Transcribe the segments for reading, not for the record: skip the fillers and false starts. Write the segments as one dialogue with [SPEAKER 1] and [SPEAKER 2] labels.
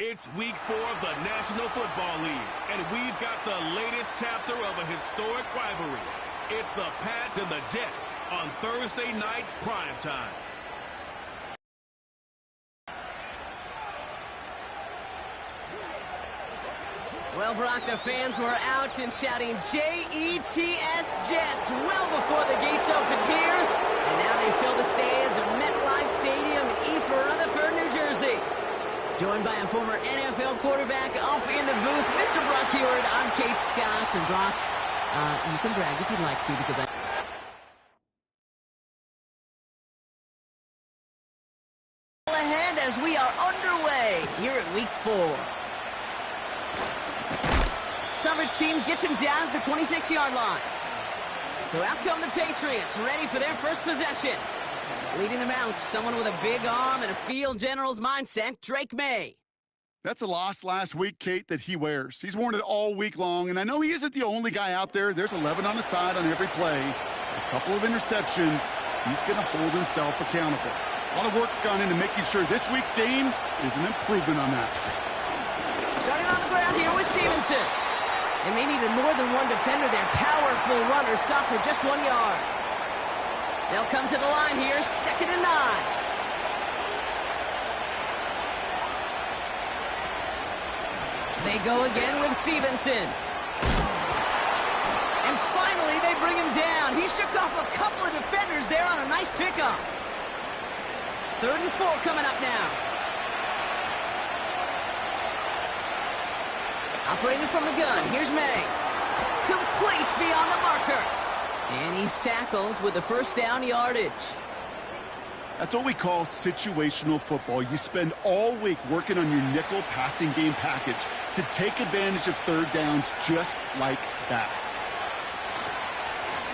[SPEAKER 1] It's week 4 of the National Football League, and we've got the latest chapter of a historic rivalry. It's the Pats and the Jets on Thursday night primetime.
[SPEAKER 2] Well, Brock, the fans were out and shouting J-E-T-S Jets well before the gates opened here, and now they fill the stands of MetLife Stadium in East Rutherford, New Jersey. Joined by a former NFL quarterback up in the booth, Mr. Brock Heward. I'm Kate Scott, and Brock, you can brag if you'd like to, because ahead as we are underway here at week 4. Coverage team gets him down at the 26-yard line. So out come the Patriots, ready for their first possession. Leading them out, someone with a big arm and a field general's mindset, Drake May.
[SPEAKER 3] That's a loss last week, Kate, that he wears. He's worn it all week long, and I know he isn't the only guy out there. There's 11 on the side on every play. A couple of interceptions. He's going to hold himself accountable. A lot of work's gone into making sure this week's game is an improvement on that.
[SPEAKER 2] Starting on the ground here with Stevenson. And they needed more than one defender there. Powerful runner, stop for just 1 yard. They'll come to the line here, 2nd and 9. They go again with Stevenson. And finally, they bring him down. He shook off a couple of defenders there on a nice pickup. 3rd and 4 coming up now. Operating from the gun, here's May. Complete beyond the marker. And he's tackled with the first down yardage.
[SPEAKER 3] That's what we call situational football. You spend all week working on your nickel passing game package to take advantage of third downs just like that.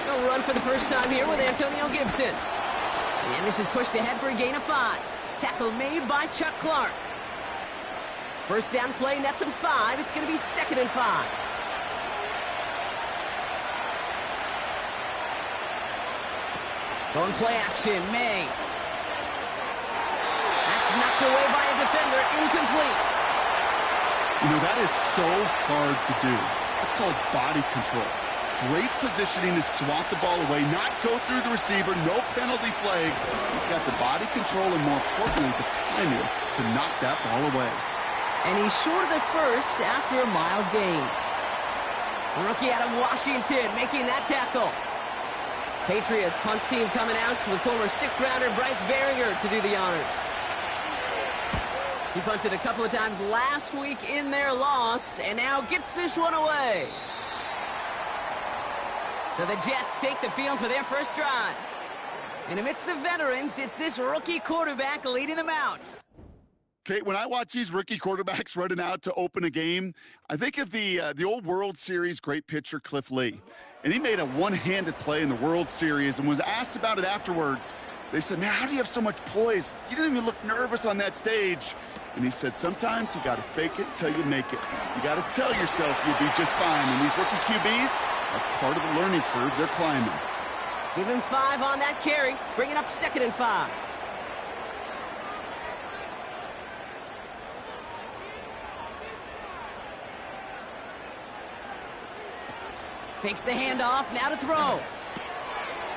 [SPEAKER 2] He'll run for the first time here with Antonio Gibson. And this is pushed ahead for a gain of 5. Tackle made by Chuck Clark. First down play nets him 5. It's going to be 2nd and 5. Going play action, May. That's knocked away by a defender, incomplete.
[SPEAKER 3] You know, that is so hard to do. That's called body control. Great positioning to swat the ball away, not go through the receiver, no penalty flag. He's got the body control and, more importantly, the timing to knock that ball away.
[SPEAKER 2] And he's short of the first after a mile gain. Rookie out of Washington making that tackle. Patriots punt team coming out with former 6th-rounder Bryce Baringer to do the honors. He punted a couple of times last week in their loss, and now gets this one away. So the Jets take the field for their first drive. And amidst the veterans, it's this rookie quarterback leading them out.
[SPEAKER 3] Kate, when I watch these rookie quarterbacks running out to open a game, I think of the old World Series great pitcher Cliff Lee. And he made a one-handed play in the World Series and was asked about it afterwards. They said, man, how do you have so much poise? You didn't even look nervous on that stage. And he said, sometimes you got to fake it till you make it. You got to tell yourself you'll be just fine. And these rookie QBs, that's part of the learning curve they're climbing.
[SPEAKER 2] Give him 5 on that carry, bringing up 2nd and 5. Fakes the handoff, now to throw.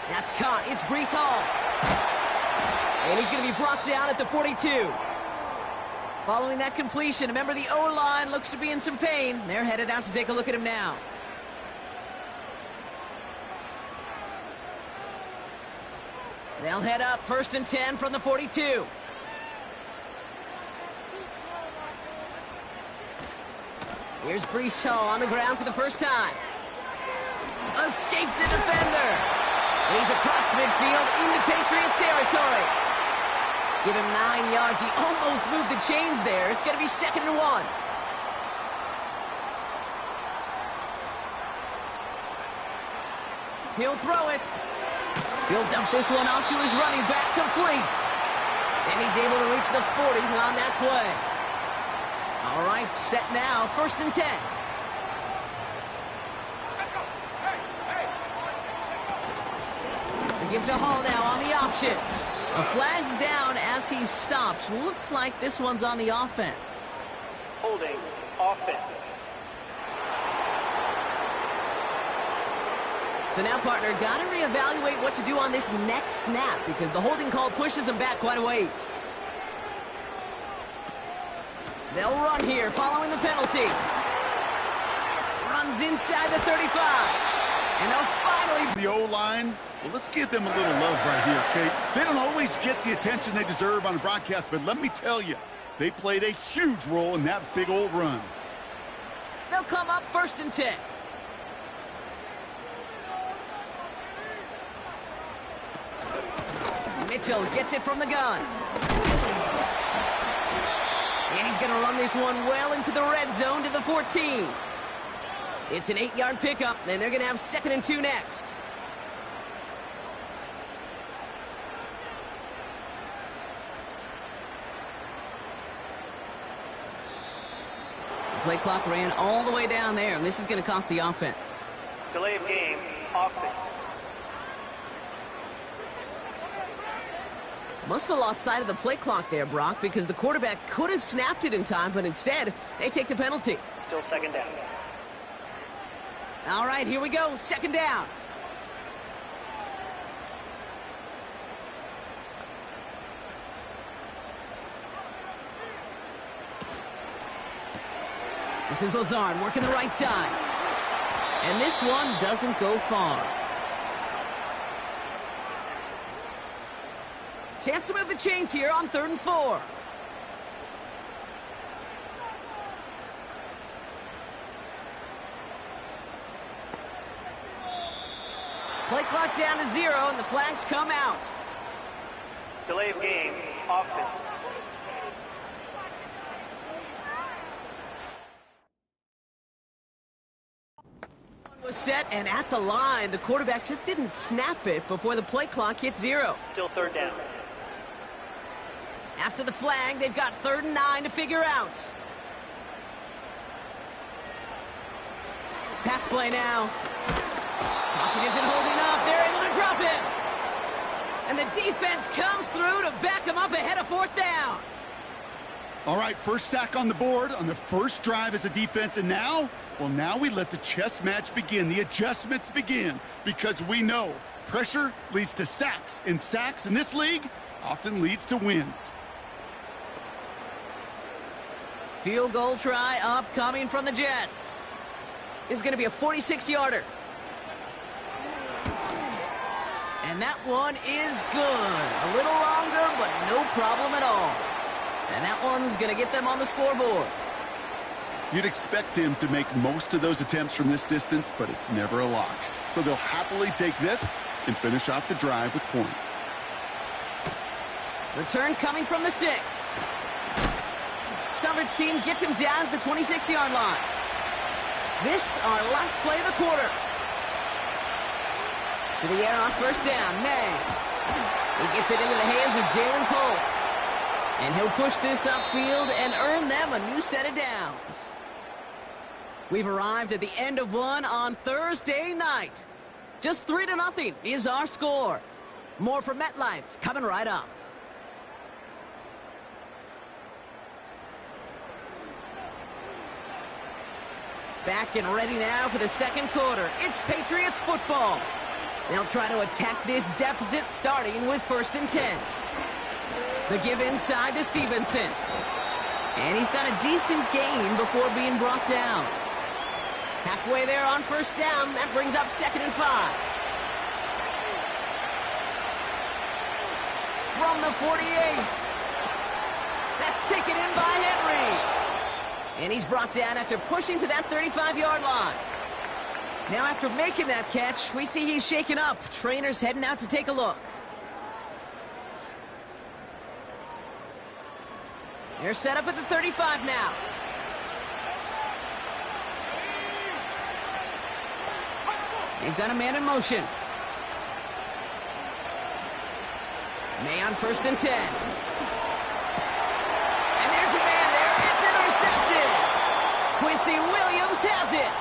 [SPEAKER 2] That's caught, it's Breece Hall. And he's going to be brought down at the 42. Following that completion, a member of the O-line looks to be in some pain. They're headed out to take a look at him now. They'll head up 1st and 10 from the 42. Here's Breece Hall on the ground for the first time. Escapes a defender. And he's across midfield into Patriots territory. Give him 9 yards. He almost moved the chains there. It's going to be 2nd and 1. He'll throw it. He'll dump this one off to his running back, complete. And he's able to reach the 40 on that play. All right, set now, 1st and 10. Give to Hall now on the option. A flag's down as he stops. Looks like this one's on the offense.
[SPEAKER 4] Holding. Offense.
[SPEAKER 2] So now, partner, got to reevaluate what to do on this next snap because the holding call pushes them back quite a ways. They'll run here following the penalty. Runs inside the 35. And they'll finally...
[SPEAKER 3] The O-line, well, let's give them a little love right here, okay? They don't always get the attention they deserve on the broadcast, but let me tell you, they played a huge role in that big old run.
[SPEAKER 2] They'll come up 1st and 10. Mitchell gets it from the gun. And he's going to run this one well into the red zone to the 14. It's an 8-yard pickup, and they're going to have 2nd and 2 next. The play clock ran all the way down there, and this is going to cost the offense.
[SPEAKER 4] Delay of game. Offense.
[SPEAKER 2] Must have lost sight of the play clock there, Brock, because the quarterback could have snapped it in time, but instead, they take the penalty.
[SPEAKER 4] Still 2nd down.
[SPEAKER 2] All right, here we go. 2nd down. This is Lazard working the right side. And this one doesn't go far. Chance to move the chains here on 3rd and 4. Play clock down to 0, and the flags come out.
[SPEAKER 4] Delay of game. Offense.
[SPEAKER 2] Was set and at the line. The quarterback just didn't snap it before the play clock hit 0.
[SPEAKER 4] Still 3rd down.
[SPEAKER 2] After the flag, they've got 3rd and 9 to figure out. Pass play now. Pocket isn't holding up. They're able to drop it. And the defense comes through to back them up ahead of 4th down.
[SPEAKER 3] All right, first sack on the board on the first drive as a defense, and now, well, now we let the chess match begin, the adjustments begin, because we know pressure leads to sacks, and sacks in this league often leads to wins.
[SPEAKER 2] Field goal try upcoming from the Jets. This is going to be a 46-yarder. And that one is good. A little longer, but no problem at all. And that one's going to get them on the scoreboard.
[SPEAKER 3] You'd expect him to make most of those attempts from this distance, but it's never a lock. So they'll happily take this and finish off the drive with points.
[SPEAKER 2] Return coming from the 6. Coverage team gets him down at the 26-yard line. This, our last play of the quarter. To the air on 1st down, May. He gets it into the hands of Jalen Polk. And he'll push this upfield and earn them a new set of downs. We've arrived at the end of one on Thursday night. Just 3-0 is our score. More from MetLife coming right up. Back and ready now for the 2nd quarter. It's Patriots football. They'll try to attack this deficit starting with 1st and 10. The give inside to Stevenson. And he's got a decent gain before being brought down. Halfway there on 1st down. That brings up 2nd and 5. From the 48. That's taken in by Henry. And he's brought down after pushing to that 35-yard line. Now after making that catch, we see he's shaken up. Trainer's heading out to take a look. They're set up at the 35 now. They've got a man in motion. May on 1st and 10. And there's a man there. It's intercepted. Quincy Williams has it.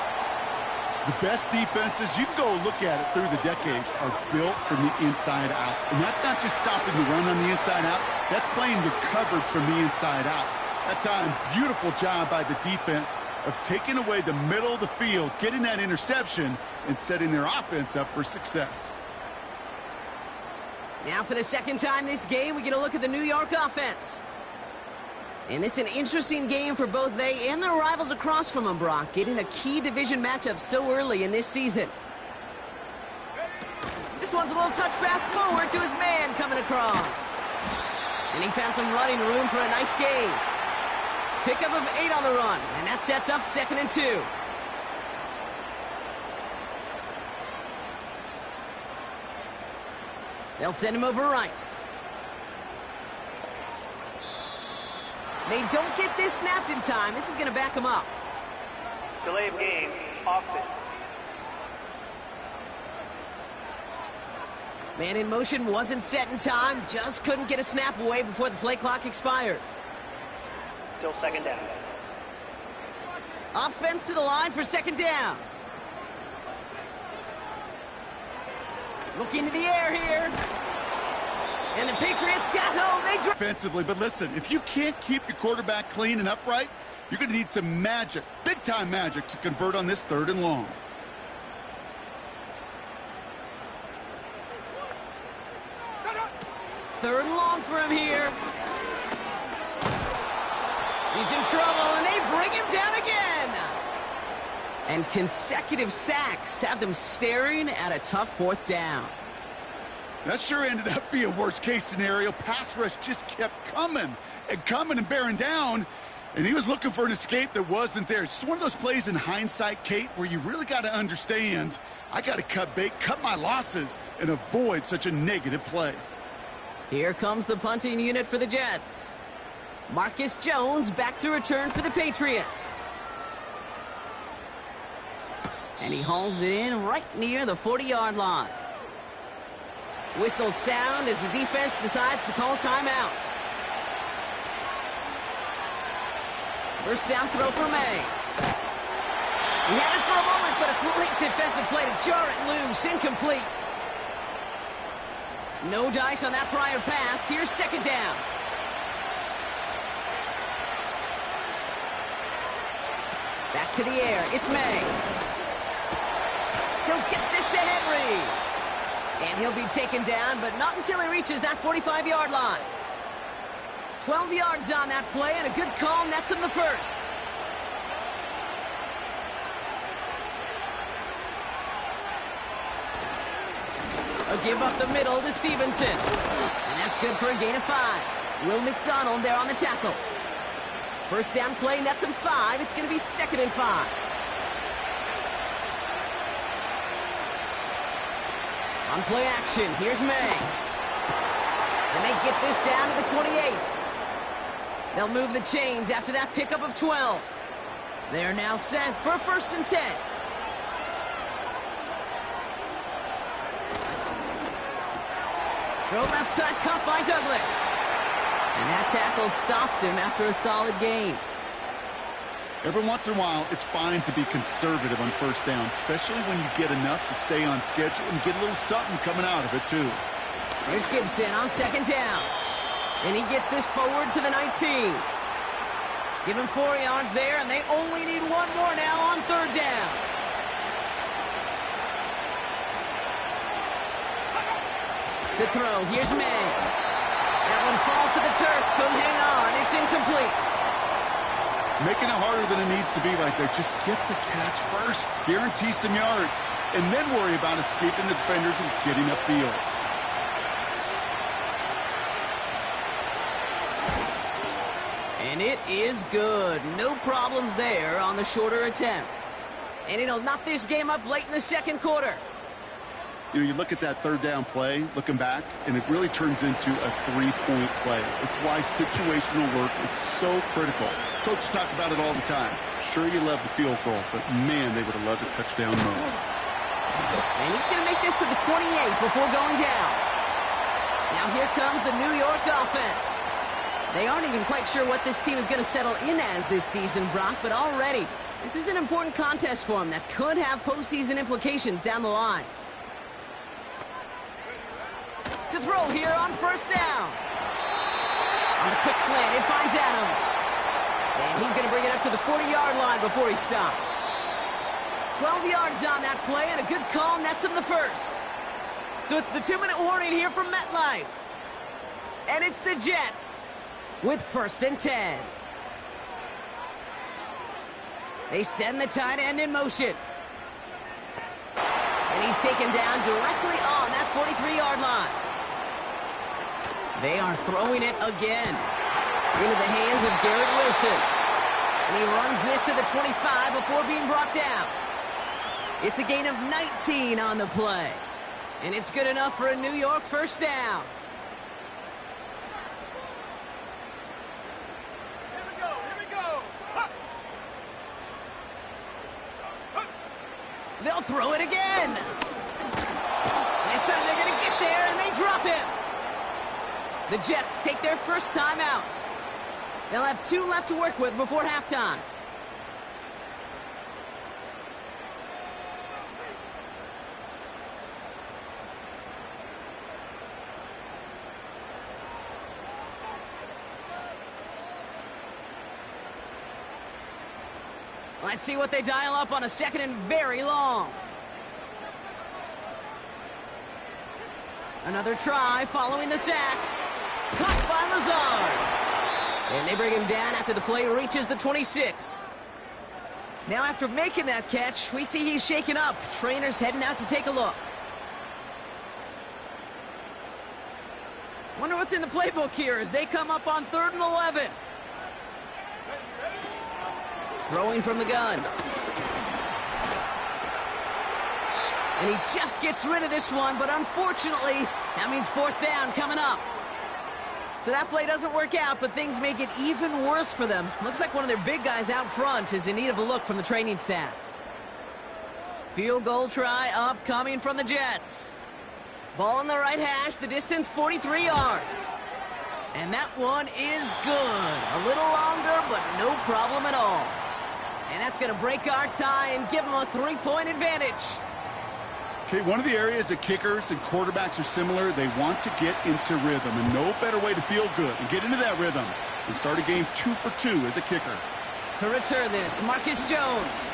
[SPEAKER 3] The best defenses, you can go look at it through the decades, are built from the inside out. And that's not just stopping the run on the inside out. That's playing with coverage from the inside out. That time, beautiful job by the defense of taking away the middle of the field, getting that interception, and setting their offense up for success.
[SPEAKER 2] Now for the second time this game, we get a look at the New York offense. And this is an interesting game for both they and their rivals across from them, Brock, getting a key division matchup so early in this season. This one's a little touch pass forward to his man coming across. And he found some running room for a nice gain. Pickup of 8 on the run, and that sets up 2nd and 2. They'll send him over right. They don't get this snapped in time. This is going to back him up.
[SPEAKER 4] Delay of game, offense.
[SPEAKER 2] Man in motion wasn't set in time. Just couldn't get a snap away before the play clock expired.
[SPEAKER 4] Still 2nd down.
[SPEAKER 2] Offense to the line for 2nd down. Look into the air here. And the Patriots got home. They
[SPEAKER 3] Offensively, but listen, if you can't keep your quarterback clean and upright, you're going to need some magic, big-time magic, to convert on this 3rd and long.
[SPEAKER 2] Third and long for him here. He's in trouble, and they bring him down again. And consecutive sacks have them staring at a tough 4th down.
[SPEAKER 3] That sure ended up being a worst-case scenario. Pass rush just kept coming and bearing down, and he was looking for an escape that wasn't there. It's just one of those plays in hindsight, Kate, where you really got to understand, I got to cut bait, cut my losses, and avoid such a negative play.
[SPEAKER 2] Here comes the punting unit for the Jets. Marcus Jones back to return for the Patriots. And he hauls it in right near the 40-yard line. Whistles sound as the defense decides to call timeout. First down throw for May. He had it for a moment, but a great defensive play to jar it loose. Incomplete. No dice on that prior pass. Here's 2nd down. Back to the air. It's May. He'll get this to Henry. And he'll be taken down, but not until he reaches that 45-yard line. 12 yards on that play, and a good call nets him the first. A give up the middle to Stevenson. And that's good for a gain of 5. Will McDonald there on the tackle. First down play nets him 5. It's going to be 2nd and 5. On play action, here's May. And they get this down to the 28. They'll move the chains after that pickup of 12. They're now set for 1st and 10. Throw left side, caught by Douglas. And that tackle stops him after a solid gain.
[SPEAKER 3] Every once in a while, it's fine to be conservative on 1st down, especially when you get enough to stay on schedule and get a little something coming out of it, too.
[SPEAKER 2] Here's Gibson on 2nd down. And he gets this forward to the 19. Give him 4 yards there, and they only need 1 more now on 3rd down. To throw, here's May. That one falls to the turf, couldn't hang on. It's incomplete.
[SPEAKER 3] Making it harder than it needs to be right there. Just get the catch first. Guarantee some yards. And then worry about escaping the defenders and getting upfield.
[SPEAKER 2] And it is good. No problems there on the shorter attempt. And it'll knock this game up late in the 2nd quarter.
[SPEAKER 3] You know, you look at that 3rd down play, looking back, and it really turns into a 3-point play. It's why situational work is so critical. Coaches talk about it all the time. Sure, you love the field goal, but man, they would have loved a touchdown moment.
[SPEAKER 2] And he's going to make this to the 28 before going down. Now here comes the New York offense. They aren't even quite sure what this team is going to settle in as this season, Brock, but already this is an important contest for them that could have postseason implications down the line. To throw here on 1st down. On the quick slant, it finds Adams. And he's going to bring it up to the 40-yard line before he stops. 12 yards on that play, and a good call nets him the first. So it's the 2-minute warning here from MetLife. And it's the Jets with 1st and 10. They send the tight end in motion. And he's taken down directly on that 43-yard line. They are throwing it again into the hands of Garrett Wilson. And he runs this to the 25 before being brought down. It's a gain of 19 on the play. And it's good enough for a New York first down. They'll throw it again. This time they're going to get there, and they drop him. The Jets take their first time out. They'll have 2 left to work with before halftime. Let's see what they dial up on a 2nd and very long. Another try following the sack. Caught by Lazard. And they bring him down after the play reaches the 26. Now after making that catch, we see he's shaken up. Trainers heading out to take a look. Wonder what's in the playbook here as they come up on 3rd and 11. Throwing from the gun. And he just gets rid of this one, but unfortunately, that means 4th down coming up. So that play doesn't work out, but things make it even worse for them. Looks like one of their big guys out front is in need of a look from the training staff. Field goal try upcoming from the Jets. Ball in the right hash, the distance 43 yards. And that one is good. A little longer, but no problem at all. And that's going to break our tie and give them a 3-point advantage.
[SPEAKER 3] Okay, one of the areas that kickers and quarterbacks are similar, they want to get into rhythm, and no better way to feel good and get into that rhythm than start a game 2 for 2 as a kicker.
[SPEAKER 2] To return this, Marcus Jones.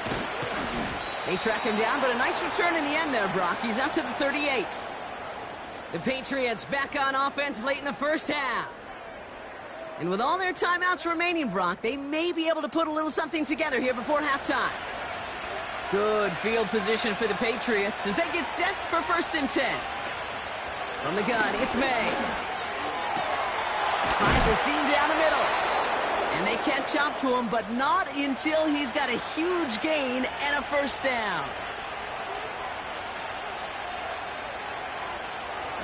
[SPEAKER 2] They track him down, but a nice return in the end there, Brock. He's up to the 38. The Patriots back on offense late in the first half. And with all their timeouts remaining, Brock, they may be able to put a little something together here before halftime. Good field position for the Patriots as they get set for 1st and 10. From the gun, it's May. Finds a seam down the middle. And they catch up to him, but not until he's got a huge gain and a first down.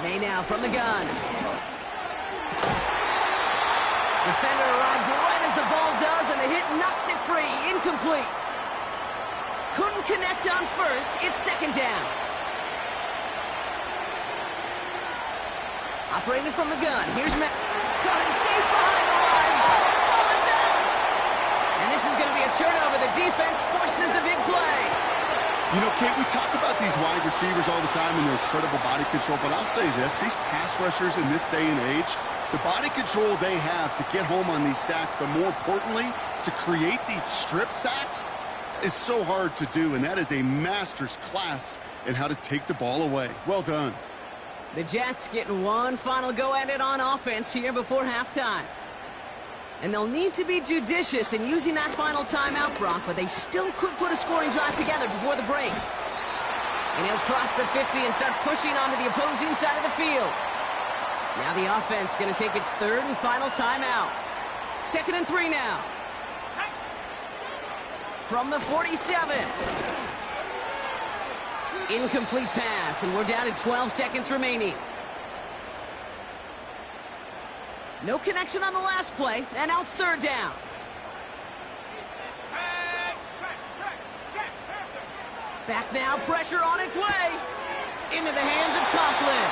[SPEAKER 2] May now from the gun. Defender arrives right as the ball does, and the hit knocks it free. Incomplete. Couldn't connect on first. It's 2nd down. Operating from the gun. Here's Matt. Coming deep behind the line. Oh, the ball is out. And this is going to be a turnover. The defense forces the big play.
[SPEAKER 3] You know, Kate, we talk about these wide receivers all the time and their incredible body control, but I'll say this. These pass rushers in this day and age, the body control they have to get home on these sacks, but more importantly, to create these strip sacks is so hard to do, and that is a master's class in how to take the ball away. Well done.
[SPEAKER 2] The Jets getting one final go at it on offense here before halftime. And they'll need to be judicious in using that final timeout, Brock, but they still could put a scoring drive together before the break. And he'll cross the 50 and start pushing onto the opposing side of the field. Now the offense going to take its 3rd and final timeout. 2nd and 3 now. From the 47. Incomplete pass, and we're down to 12 seconds remaining. No connection on the last play, and now it's 3rd down. Back now, pressure on its way. Into the hands of Conklin.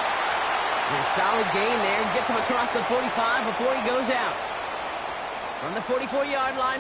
[SPEAKER 2] A solid gain there, gets him across the 45 before he goes out. From the 44-yard line.